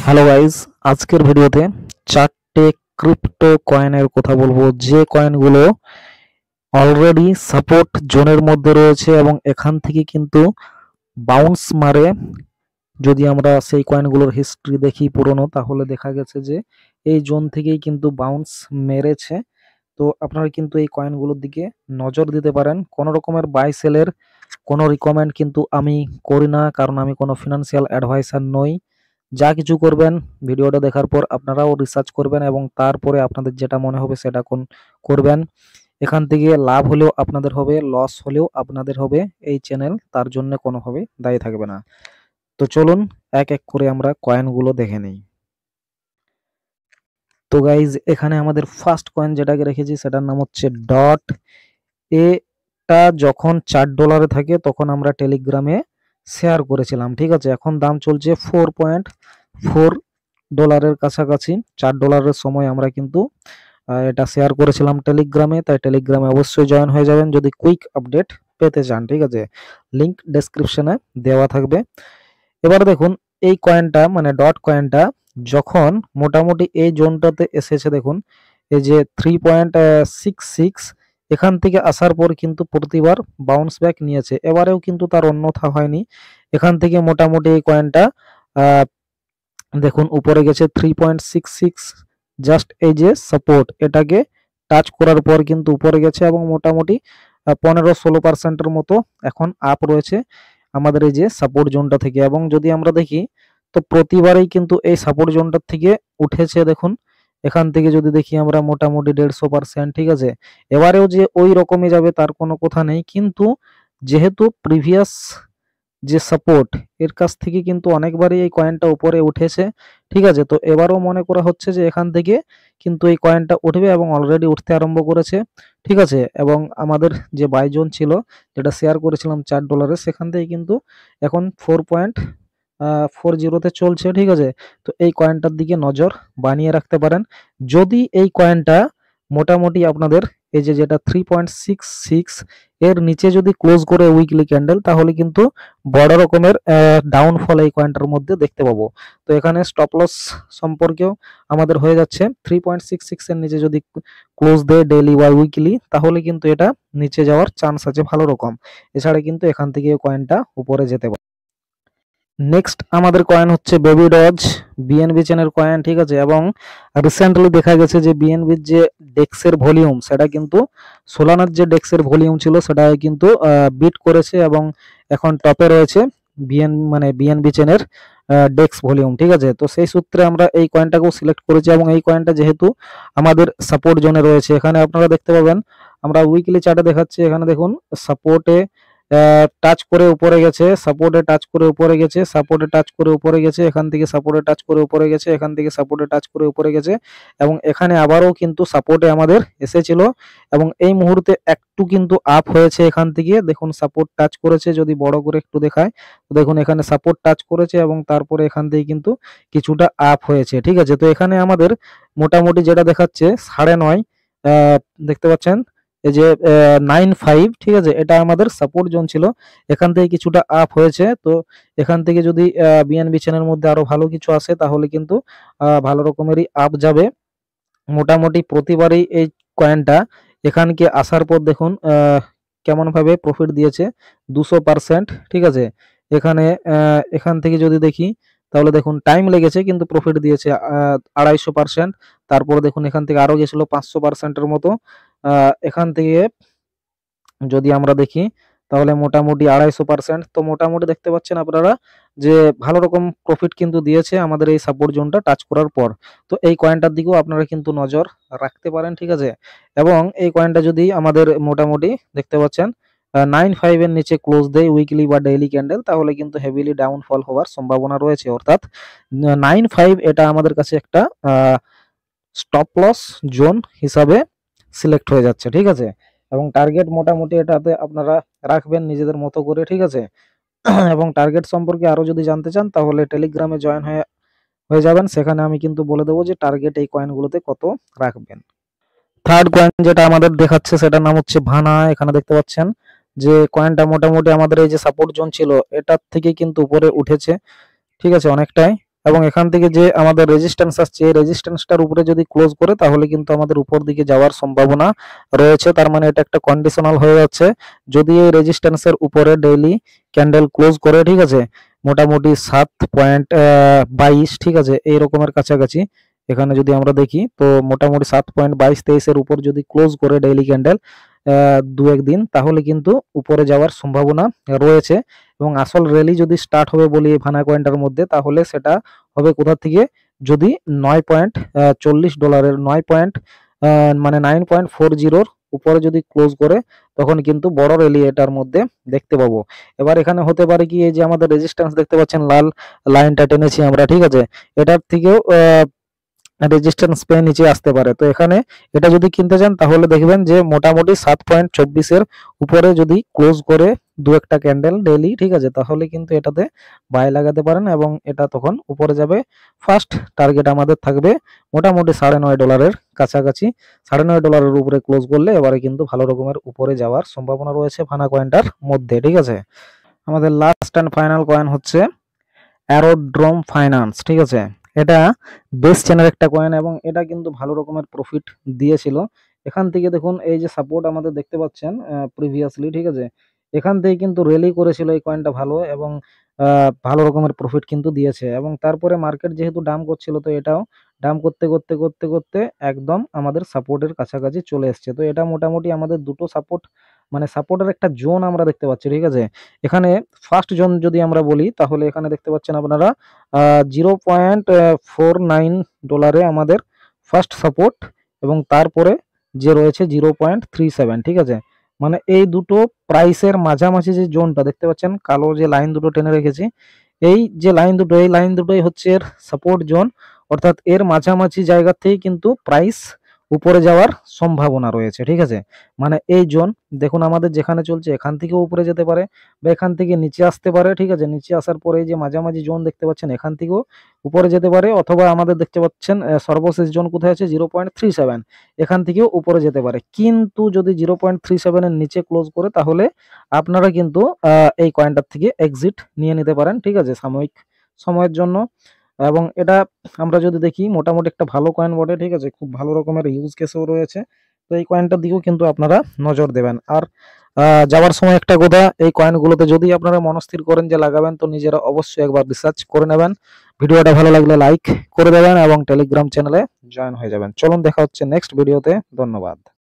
Hello guys, আজকের ভিডিওতে চারটে ক্রিপ্টো কয়েনের কথা বলবো, যে কয়েনগুলো অলরেডি সাপোর্ট জোনের মধ্যে রয়েছে এবং এখান থেকে কিন্তু বাউন্স মারে। যদি আমরা সেই কয়েনগুলোর হিস্ট্রি দেখি পুরনো, তাহলে দেখা গেছে যে এই জোন থেকেই কিন্তু বাউন্স মেরেছে। তো আপনারা কিন্তু এই কয়েনগুলোর দিকে নজর দিতে পারেন। কোনো রকমের বাই সেলের কোনো রিকমেন্ড কিন্তু আমি করি না, কারণ আমি কোনো ফিনান্সিয়াল অ্যাডভাইসার নই। যা কিছু করবেন ভিডিওটা দেখার পর আপনারাও রিসার্চ করবেন এবং তারপরে আপনাদের যেটা মনে হবে সেটা করবেন। এখান থেকে লাভ হলেও আপনাদের হবে, লস হলেও আপনাদের হবে। এই চ্যানেল তার জন্য কোনোভাবে দায়ী থাকবে না। তো চলুন এক এক করে আমরা কয়েনগুলো দেখে নিই। তো গাইজ, এখানে আমাদের ফার্স্ট কয়েন যেটাকে রেখেছি সেটার নাম হচ্ছে ডট। এটা যখন $4 থাকে তখন আমরা টেলিগ্রামে শেয়ার করেছিলাম, ঠিক আছে। এখন দাম চলছে $4.4 কাছাকাছি। $4 সময় আমরা কিন্তু এটা শেয়ার করেছিলাম টেলিগ্রামে, তাই টেলিগ্রামে অবশ্যই জয়েন হয়ে যাবেন যদি কুইক আপডেট পেতে চান, ঠিক আছে। লিংক ডেসক্রিপশনে দেওয়া থাকবে। এবার দেখুন এই কয়েনটা মানে ডট কয়েনটা যখন মোটামুটি এই জোনটাতে এসেছে, দেখুন এই যে 3.66, এখান থেকে আসার পর কিন্তু প্রতিবার বাউন্স ব্যাক নিয়েছে। এবারেও কিন্তু তার অন্যথা হয়নি। এখান থেকে মোটামুটি এই কয়েনটা দেখুন উপরে গেছে 3.66, জাস্ট এই যে সাপোর্ট এটাকে টাচ করার পর কিন্তু উপরে গেছে এবং মোটামুটি 15-16% মতো এখন আপ রয়েছে আমাদের এই যে সাপোর্ট জোনটা থেকে। এবং যদি আমরা দেখি তো প্রতিবারেই কিন্তু এই সাপোর্ট জোনটার থেকে উঠেছে। দেখুন এখান থেকে যদি দেখি আমরা মোটামুটি 150%, ঠিক আছে। এবারেও যে ওই রকমই যাবে তার কোনো কথা নেই, কিন্তু যেহেতু প্রিভিয়াস যে সাপোর্ট এর কাছ থেকে কিন্তু অনেকবারই এই কয়েনটা উপরে উঠেছে, ঠিক আছে। তো এবারও মনে করা হচ্ছে যে এখান থেকে কিন্তু এই কয়েনটা উঠবে এবং অলরেডি উঠতে আরম্ভ করেছে, ঠিক আছে। এবং আমাদের যে বাইজন ছিল যেটা শেয়ার করেছিলাম $4, সেখান থেকে কিন্তু এখন 4.40 চলছে, ঠিক আছে। তো এই কয়েনটার দিকে নজর বানিয়ে রাখতে পারেন। যদি এই কয়েনটা মোটামুটি আপনাদের এই যে যেটা 3.66 এর নিচে যদি ক্লোজ করে উইকলি ক্যান্ডেল, তাহলে কিন্তু বড় রকমের ডাউনফল এই কয়েনটার মধ্যে দেখতে পাবো। তো এখানে স্টপ লস সম্পর্কেও আমাদের হয়ে যাচ্ছে 3.66 এর নিচে যদি ক্লোজ দেয় ডেইলি বা উইকলি, তাহলে কিন্তু এটা নিচে যাওয়ার চান্স আছে ভালো রকম। এছাড়া কিন্তু এখান থেকে কয়েনটা উপরে যেতে পারে। নেক্সট আমাদের কয়েন হচ্ছে বেবি ডজ, বিএনবি চেনের কয়েন, ঠিক আছে। এবং রিসেন্টলি দেখা গেছে যে বিএনবির যে ডেক্সের ভলিউম সেটা কিন্তু সোলানার যে ডেক্সের ভলিউম ছিল সেটা কিন্তু বিট করেছে এবং এখন টপে রয়েছে বিএনবি চেনের ডেক্স ভলিউম, ঠিক আছে। তো সেই সূত্রে আমরা এই কয়েনটাকেও সিলেক্ট করেছি এবং এই কয়েনটা যেহেতু আমাদের সাপোর্ট জোনে রয়েছে, এখানে আপনারা দেখতে পাবেন আমরা উইকলি চার্টে দেখাচ্ছি। এখানে দেখুন সাপোর্টে টাচ করে উপরে গেছে, সাপোর্টে টাচ করে উপরে গেছে, সাপোর্টে টাচ করে উপরে গেছে, এখান থেকে সাপোর্টে টাচ করে উপরে গেছে, এখান থেকে সাপোর্টে টাচ করে উপরে গেছে এবং এখানে আবারও কিন্তু সাপোর্টে আমাদের এসেছিল এবং এই মুহূর্তে একটু কিন্তু আপ হয়েছে। এখান থেকে দেখুন সাপোর্ট টাচ করেছে, যদি বড় করে একটু দেখায় তো দেখুন এখানে সাপোর্ট টাচ করেছে এবং তারপরে এখান থেকে কিন্তু কিছুটা আপ হয়েছে, ঠিক আছে। তো এখানে আমাদের মোটামুটি যেটা দেখাচ্ছে 9.5, দেখতে পাচ্ছেন এই যে 9.5, ঠিক আছে। এটা আমাদের সাপোর্ট জোন ছিল, এখান থেকে কিছুটা আপ হয়েছে। তো এখান থেকে যদি বিএনবি চেনের মধ্যে আরো ভালো কিছু আসে তাহলে কিন্তু ভালো রকমেরই আপ যাবে। মোটামুটি প্রতিবারই এই কয়েনটা এখানকে আসার পর দেখুন কেমন ভাবে প্রফিট দিয়েছে 200%, ঠিক আছে। এখানে এখান থেকে যদি দেখি তাহলে দেখুন টাইম লেগেছে কিন্তু প্রফিট দিয়েছে 250%। তারপর দেখুন এখান থেকে আরো গেছিল 500%-এর মতো। এখান থেকে যদি আমরা দেখি তাহলে মোটামুটি 250%। তো মোটামুটি দেখতে পাচ্ছেন আপনারা যে ভালো রকম প্রফিট কিন্তু দিয়েছে আমাদের এই সাপোর্ট জোনটা টাচ করার পর। তো এই কয়েনটার দিকেও আপনারা কিন্তু নজর রাখতে পারেন, ঠিক আছে। এবং এই কয়েনটা যদি আমাদের মোটামুটি দেখতে পাচ্ছেন 9.5 এর নিচে ক্লোজ দেয় উইকলি বা ডেইলি ক্যান্ডেল, তাহলে কিন্তু হেভিলি ডাউনফল হওয়ার সম্ভাবনা রয়েছে। অর্থাৎ 9.5 এটা আমাদের কাছে একটা স্টপ লস জোন হিসাবে সিলেক্ট হয়ে যাচ্ছে, ঠিক আছে। এবং টার্গেট মোটামুটি এটাতে আপনারা রাখবেন নিজেদের মতো করে, ঠিক আছে। এবং টার্গেট সম্পর্কে আরো যদি জানতে চান তাহলে টেলিগ্রামে জয়েন হয়ে যাবেন, সেখানে আমি কিন্তু বলে দেবো যে টার্গেট এই কয়েনগুলোতে কত রাখবেন। থার্ড কয়েন যেটা আমাদের দেখাচ্ছে সেটার নাম হচ্ছে ভানা। এখানে দেখতে পাচ্ছেন যে কয়েনটা মোটামুটি আমাদের এই যে সাপোর্ট জোন ছিল এটার থেকে কিন্তু উপরে উঠেছে, ঠিক আছে, অনেকটাই। এবং এখান থেকে যে আমাদের রেজিস্ট্যান্স আসছে এই রেজিস্ট্যান্সটার উপরে যদি ক্লোজ করে তাহলে কিন্তু আমাদের উপর দিকে যাওয়ার সম্ভাবনা রয়েছে। তার মানে এটা একটা কন্ডিশনাল হয়ে যাচ্ছে। যদি এই রেজিস্ট্যান্সের উপরে ডেইলি ক্যান্ডেল ক্লোজ করে, ঠিক আছে, মোটামুটি 7.22, ঠিক আছে, এই রকমের কাছাকাছি, এখানে যদি আমরা দেখি তো মোটামুটি 7.22-23 এর উপর যদি ক্লোজ করে ডেইলি ক্যান্ডেল দু একদিন, তাহলে কিন্তু উপরে যাওয়ার সম্ভাবনা রয়েছে। এবং আসল র্যালি যদি স্টার্ট হবে বলি এই ভানা কয়েনটার মধ্যে, তাহলে সেটা হবে কোথা থেকে, যদি $9.40 মানে 9.40 উপরে যদি ক্লোজ করে, তখন কিন্তু বড় র্যালি এটার মধ্যে দেখতে পাবো। এবার এখানে হতে পারে কি, এই যে আমাদের রেজিস্ট্যান্স দেখতে পাচ্ছেন লাল লাইনটা টেনেছি আমরা, ঠিক আছে, এটার থেকেও রেজিস্ট্যান্স পেয়ে নিচে আসতে পারে। তো এখানে এটা যদি কিনতে চান তাহলে দেখবেন যে মোটামুটি 7.24 এর উপরে যদি ক্লোজ করে দু একটা ক্যান্ডেল ডেইলি, ঠিক আছে, তাহলে কিন্তু এটাতে বাই লাগাতে পারেন এবং এটা তখন উপরে যাবে। ফার্স্ট টার্গেট আমাদের থাকবে মোটামুটি $9.5 কাছাকাছি। $9.5 উপরে ক্লোজ করলে এবারে কিন্তু ভালো রকমের উপরে যাওয়ার সম্ভাবনা রয়েছে ভানা কয়েনটার মধ্যে, ঠিক আছে। আমাদের লাস্ট অ্যান্ড ফাইনাল কয়েন হচ্ছে অ্যারোড্রোম ফাইন্যান্স, ঠিক আছে। এটা বেস চেনের একটা কয়েন এবং এটা কিন্তু ভালো রকমের প্রফিট দিয়েছিল। এখান থেকে দেখুন এই যে সাপোর্ট আমাদের দেখতে পাচ্ছেন প্রিভিয়াসলি, ঠিক আছে, এখান থেকে কিন্তু র্যালি করেছিল এই কয়েনটা ভালো এবং ভালো রকমের প্রফিট কিন্তু দিয়েছে। এবং তারপরে মার্কেট যেহেতু ডাম করছিল, তো এটাও ডাম করতে করতে করতে করতে একদম আমাদের সাপোর্টের কাছাকাছি চলে এসছে। তো এটা মোটামুটি আমাদের দুটো সাপোর্ট, মানে সাপোর্টের একটা জোন আমরা দেখতে পাচ্ছি, ঠিক আছে। এখানে ফার্স্ট জোন যদি আমরা বলি তাহলে এখানে দেখতে পাচ্ছেন আপনারা $0.49 আমাদের ফার্স্ট সাপোর্ট এবং তারপরে যে রয়েছে 0.37, ঠিক আছে। মানে এই দুটো প্রাইসের মাঝামাঝি যে জোনটা দেখতে পাচ্ছেন, কালো যে লাইন দুটো টেনে রেখেছি, এই যে লাইন দুটো, এই লাইন দুটোই হচ্ছে এর সাপোর্ট জোন। অর্থাৎ এর মাঝামাঝি জায়গা থেকে কিন্তু প্রাইস উপরে যাওয়ার সম্ভাবনা রয়েছে, ঠিক আছে। মানে এই জোন দেখুন আমাদের যেখানে চলছে এখান থেকেও উপরে যেতে পারে বা এখান থেকে নিচে আসতে পারে, ঠিক আছে। নিচে আসার পরে যে মাঝামাঝি জোন দেখতে পাচ্ছেন এখান থেকেও উপরে যেতে পারে, অথবা আমাদের দেখতে পাচ্ছেন সর্বশেষ জোন কোথায় আছে 0.37, এখান থেকেও উপরে যেতে পারে। কিন্তু যদি 0.37 এর নিচে ক্লোজ করে তাহলে আপনারা কিন্তু এই কয়েনটার থেকে এক্সিট নিয়ে নিতে পারেন, ঠিক আছে, সাময়িক সময়ের জন্য। এবং এটা আমরা যদি দেখি মোটামুটি একটা ভালো কয়েন বটে, ঠিক আছে, খুব ভালো রকমের ইউজ কেসও রয়েছে। তো এই কয়েনটার দিকেও কিন্তু আপনারা নজর দেবেন। আর যাওয়ার সময় একটা কথা, এই কয়েনগুলোতে যদি আপনারা মনস্থির করেন যে লাগাবেন, তো নিজেরা অবশ্যই একবার রিসার্চ করে নেবেন। ভিডিওটা ভালো লাগলে লাইক করে দেবেন এবং টেলিগ্রাম চ্যানেলে জয়েন হয়ে যাবেন। চলুন দেখা হচ্ছে নেক্সট ভিডিওতে। ধন্যবাদ।